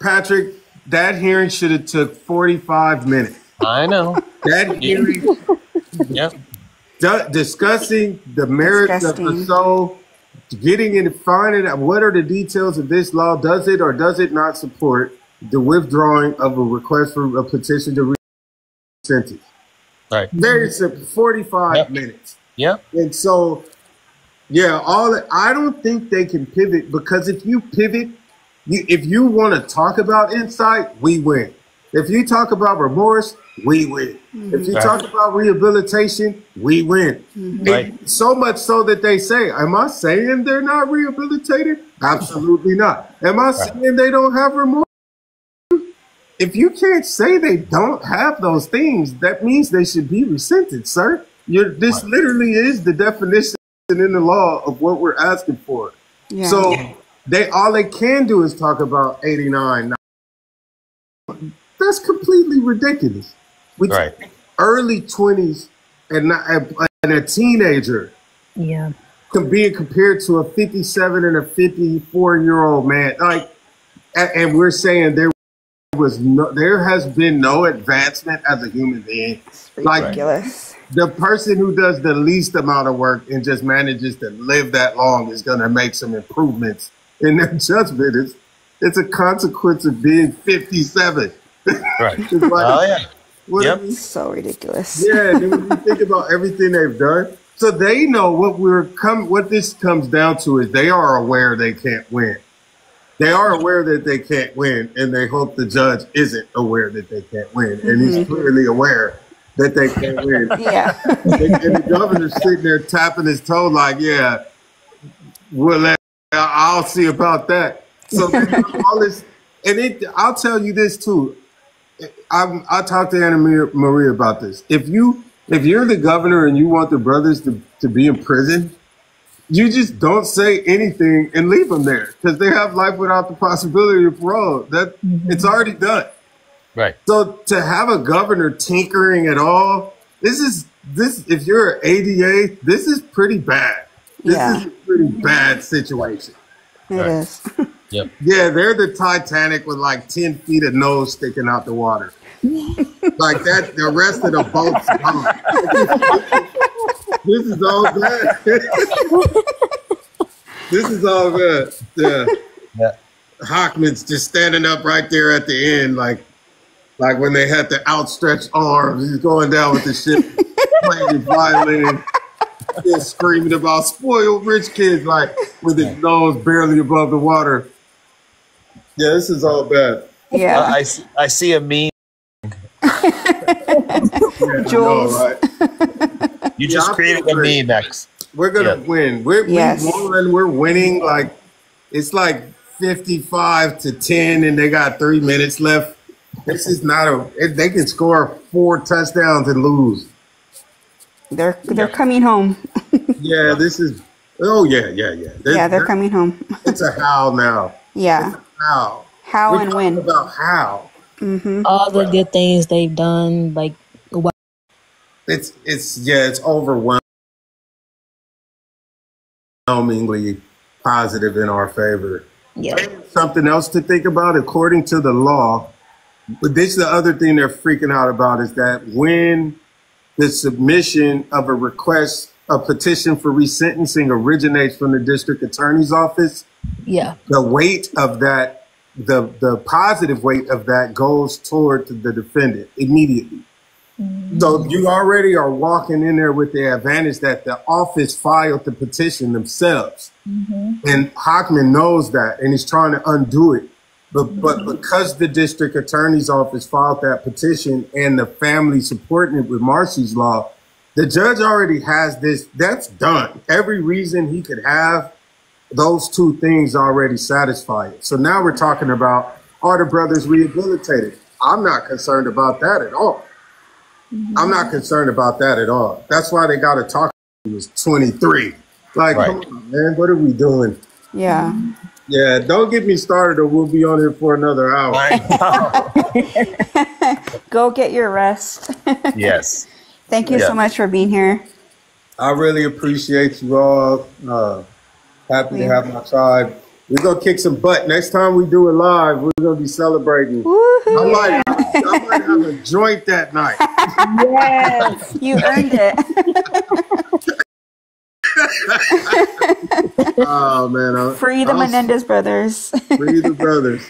Patrick, that hearing should have took 45 minutes. I know. That hearing, Yep. discussing the merits of the soul, getting in, finding out what are the details of this law. Does it or does it not support the withdrawing of a request for a petition to resentence? Right. Very simple, 45 minutes. Yep. And so, yeah, I don't think they can pivot, because if you pivot, if you want to talk about insight, we win. If you talk about remorse, we win. If you talk about rehabilitation, we win. Right. So much so that they say, am I saying they're not rehabilitated? Absolutely not. Am I saying they don't have remorse? If you can't say they don't have those things, that means they should be resentenced, sir. This literally is the definition in the law of what we're asking for. Yeah. So all they can do is talk about 89. That's completely ridiculous. Early 20s and a teenager being compared to a 57 and a 54-year-old man. And we're saying there has been no advancement as a human being. It's ridiculous. The person who does the least amount of work and just manages to live that long is going to make some improvements in their judgment. It's a consequence of being 57. Right. So ridiculous. Yeah, and then when you think about everything they've done, so they know what this comes down to is they are aware they can't win. They are aware that they can't win, and they hope the judge isn't aware that they can't win. And he's clearly aware that they can't win. Yeah. And the governor's sitting there tapping his toe like, yeah, I'll see about that. So all this, and I'll tell you this too. I talked to Anna Maria about this. If you're the governor and you want the brothers to be in prison, you just don't say anything and leave them there, because they have life without the possibility of parole. It's already done. Right. So to have a governor tinkering at all, this if you're an ADA, this is pretty bad. This is a pretty bad situation. It is. Yep. Yeah, they're the Titanic with like 10 feet of nose sticking out the water. Like that, the rest of the boat's gone. This is all bad. This is all good. Yeah. Hockman's just standing up right there at the end, like when they had the outstretched arms. He's going down with the ship, playing his violin, just screaming about spoiled rich kids, like with his nose barely above the water. Yeah, this is all bad. Yeah. I see a meme. Jules. Right? You just created a meme, Max. We're gonna win. We won. We're winning. Like it's like 55-10, and they got 3 minutes left. This is not they can score 4 touchdowns and lose. They're coming home. Yeah, this is. Oh yeah. They're coming home. It's a howl now. Yeah. How? How and when? About how? All the good things they've done, like it's overwhelmingly positive in our favor. Yeah. And something else to think about, according to the law, but this is the other thing they're freaking out about, is that when the submission of a petition for resentencing originates from the district attorney's office, the weight of that, the positive weight of that goes toward the defendant immediately. So you already are walking in there with the advantage that the office filed the petition themselves. And Hockman knows that, and he's trying to undo it. But because the district attorney's office filed that petition and the family supporting it with Marcy's law, the judge already has this. That's done. Every reason he could have, those two things already satisfy it. So now we're talking about, are the brothers rehabilitated? I'm not concerned about that at all. I'm not concerned about that at all. That's why they got to talk. He was 23. Like, come on, man, what are we doing? Yeah. Yeah, don't get me started or we'll be on here for another hour. Go get your rest. Yes. Thank you so much for being here. I really appreciate you all. Happy to have my tribe We're gonna kick some butt. Next time we do it live, we're gonna be celebrating. I might have a joint that night. Yes, you earned it. Oh man! Free the Menendez brothers. Free the brothers.